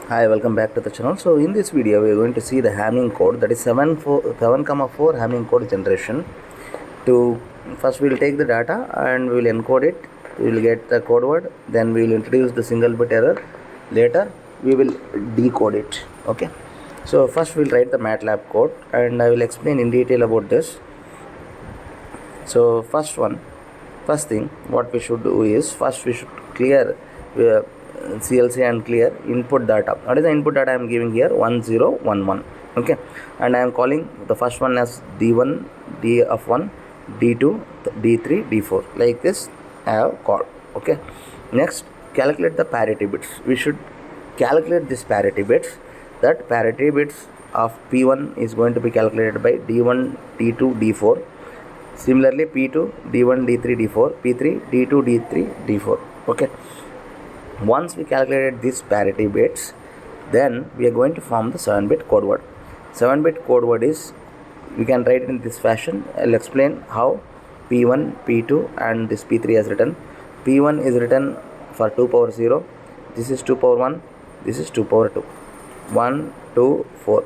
Hi, welcome back to the channel. So in this video we are going to see the Hamming code, that is 7,4 Hamming code generation. To first we will take the data and we will encode it. We will get the code word, then we will introduce the single bit error. Later we will decode it. Okay, so first we will write the MATLAB code and I will explain in detail about this. So first thing what we should do is, first we should clear uh, CLC and clear input data. What is the input data I am giving here? 1011. Okay, and I am calling the first one as D1, D of 1, D2, D3, D4, like this I have called. Okay, next calculate the parity bits. We should calculate this parity bits. That parity bits of P1 is going to be calculated by D1, D2, D4. Similarly, P2, D1, D3, D4, P3, D2, D3, D4. Okay. Once we calculated these parity bits, then we are going to form the 7-bit code word. 7-bit code word is, we can write it in this fashion. I'll explain how P1, P2 and this P3 is written. P1 is written for 2 power 0. This is 2 power 1. This is 2 power 2. 1, 2, 4.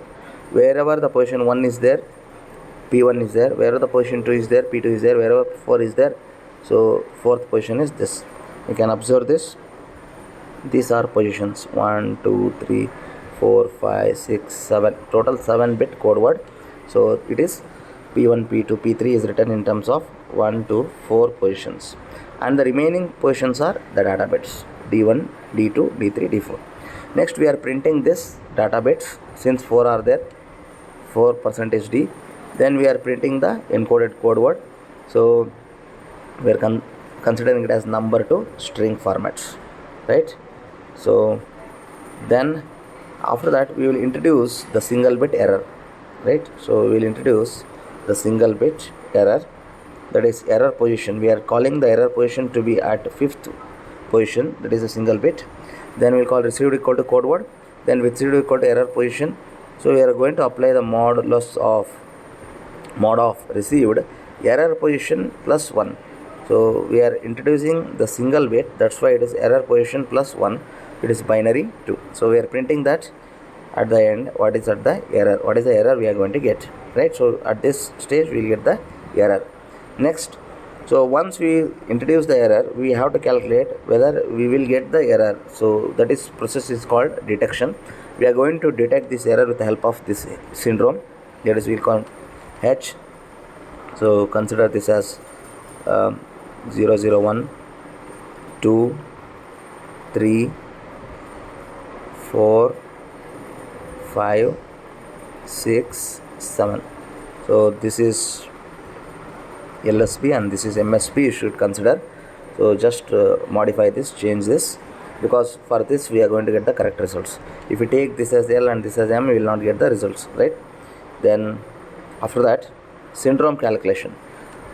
Wherever the position 1 is there, P1 is there. Wherever the position 2 is there, P2 is there. Wherever 4 is there, so fourth position is this. You can observe this. These are positions 1, 2, 3, 4, 5, 6, 7. Total 7-bit code word. So it is P1, P2, P3 is written in terms of 1 to 4 positions. And the remaining positions are the data bits D1, D2, D3, D4. Next we are printing this data bits since 4 are there, 4% D. Then we are printing the encoded code word. So we are considering it as number to string formats, right? So then after that we will introduce the single bit error, right? So we will introduce the single bit error, that is error position. We are calling the error position to be at 5th position, that is a single bit. Then we will call received equal to code word, then received equal to error position. So we are going to apply the mod of received error position plus 1. So we are introducing the single bit, that's why it is error position plus 1. It is binary 2. So we are printing that at the end what is at the error, what is the error we are going to get, right? So at this stage we will get the error. Next, so once we introduce the error, we have to calculate whether we will get the error. So that is process is called detection. We are going to detect this error with the help of this syndrome, that is we will call H. So consider this as 0, 0, 1, 2, 3, 4, 5, 6, 7. So this is LSB and this is MSB, you should consider. So just modify this, change this, because for this we are going to get the correct results. If we take this as L and this as M, we will not get the results, right? Then after that, syndrome calculation.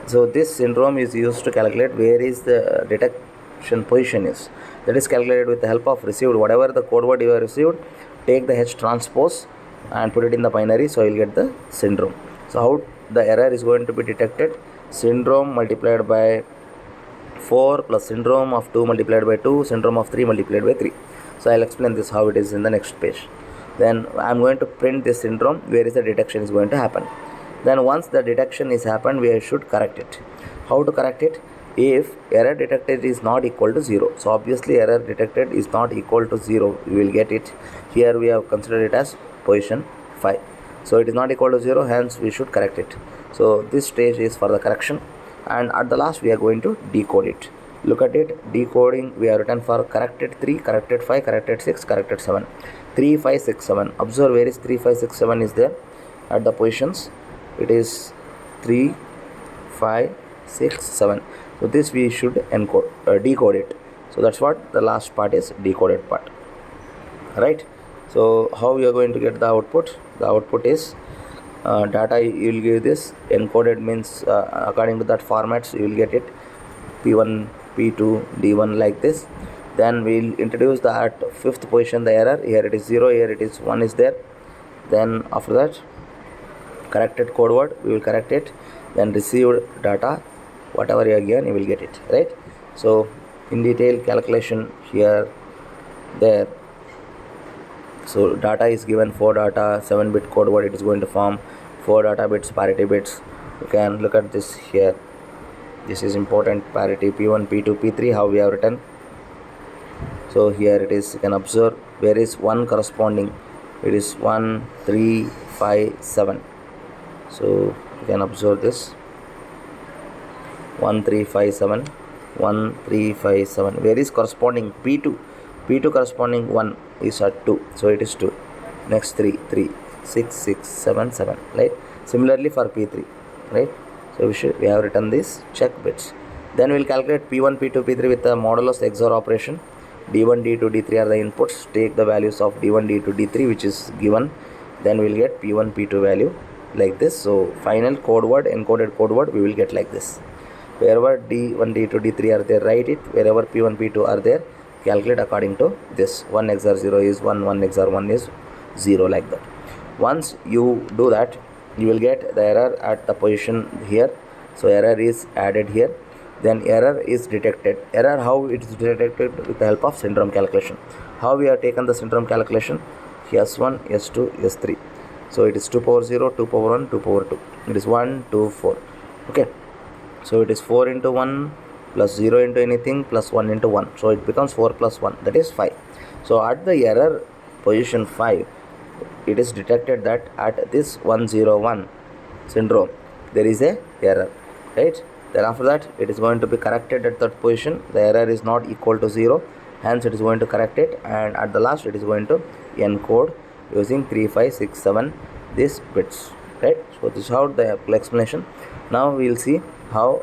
So this syndrome is used to calculate where is the detection position is. That is calculated with the help of received. Whatever the code word you have received, take the H transpose and put it in the binary, so you will get the syndrome. So how the error is going to be detected? Syndrome multiplied by 4 plus syndrome of 2 multiplied by 2, syndrome of 3 multiplied by 3. So I'll explain this how it is in the next page. Then I'm going to print this syndrome where is the detection is going to happen. Then once the detection is happened, we should correct it. How to correct it? If error detected is not equal to 0, so obviously error detected is not equal to 0, we will get it. Here we have considered it as position 5. So it is not equal to 0, hence we should correct it. So this stage is for the correction, and at the last we are going to decode it. Look at it, decoding we have written for corrected 3, corrected 5, corrected 6, corrected 7. 3, 5, 6, 7. Observe where is 3, 5, 6, 7 is there at the positions. It is 3, 5, 6, 7. So this we should decode it. So that's what the last part is, decoded part, right? So how we are going to get the output? The output is data you will give this, encoded means according to that formats you will get it, P1, P2, D1 like this. Then we will introduce the at 5th position the error. Here it is 0, here it is 1 is there. Then after that corrected code word, we will correct it. Then received data, whatever you are given you will get it, right? So in detail calculation here, there. So data is given 4 data, 7-bit code word, it is going to form 4 data bits, parity bits. You can look at this here. This is important, parity P1, P2, P3, how we have written. So here it is, you can observe where is 1 corresponding, it is 1 3 5 7. So you can observe this 1 3 5 7, 1 3 5 7. Where is corresponding P2? P2 corresponding 1 is at 2, so it is 2. Next 3 3 6 6 7 7, right? Similarly for P3, right? So we have written these check bits. Then we will calculate P1 P2 P3 with the modulus XOR operation. D1 D2 D3 are the inputs. Take the values of D1 D2 D3 which is given, then we will get P1 P2 value like this. So final code word, encoded code word, we will get like this. Wherever D1 D2 D3 are there, write it. Wherever P1 P2 are there, calculate according to this. 1 XOR 0 is 1, 1 XOR 1 is 0, like that. Once you do that, you will get the error at the position here. So error is added here, then error is detected. Error, how it is detected? With the help of syndrome calculation. How we have taken the syndrome calculation? S1 S2 S3. So it is 2 power 0, 2 power 1, 2 power 2. It is 1 2 4. Okay, so it is 4 into 1 plus 0 into anything plus 1 into 1, so it becomes 4 plus 1, that is 5. So at the error position 5, it is detected that at this 101 syndrome there is a error, right? Then after that it is going to be corrected at that position. The error is not equal to 0, hence it is going to correct it, and at the last it is going to encode using 3 5 6 7 these bits, right? So this is how the explanation. Now we will see how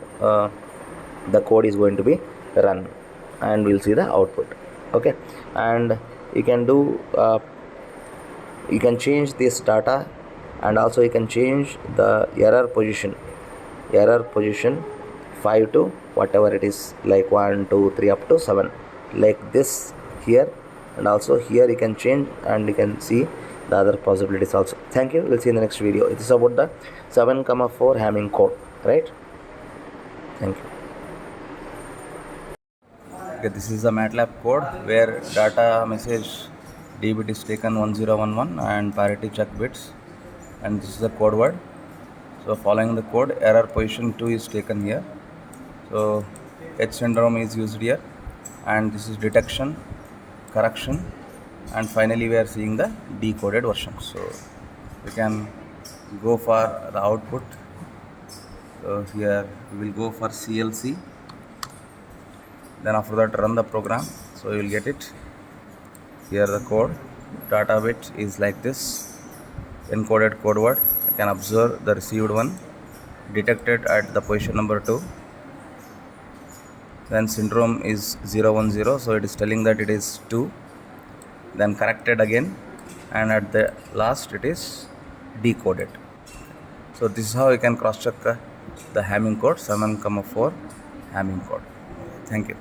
the code is going to be run, and we'll see the output. Okay, and you can do you can change this data, and also you can change the error position 5 to whatever it is, like 1 2 3 up to 7, like this here, and also here you can change, and you can see the other possibilities also. Thank you, we'll see in the next video. It is about the 7,4 Hamming code, right? Thank you. Okay, this is the MATLAB code where data message D bit is taken 1011 and parity check bits, and this is the code word. So following the code, error position 2 is taken here. So H syndrome is used here, and this is detection, correction, and finally we are seeing the decoded version. So we can go for the output. So here we will go for CLC, then after that run the program. So you will get it here. The code data bit is like this, encoded code word. You can observe the received one, detected at the position number 2, then syndrome is 010, so it is telling that it is 2, then corrected again, and at the last it is decoded. So this is how you can cross check the Hamming code, 7,4 Hamming code. Thank you.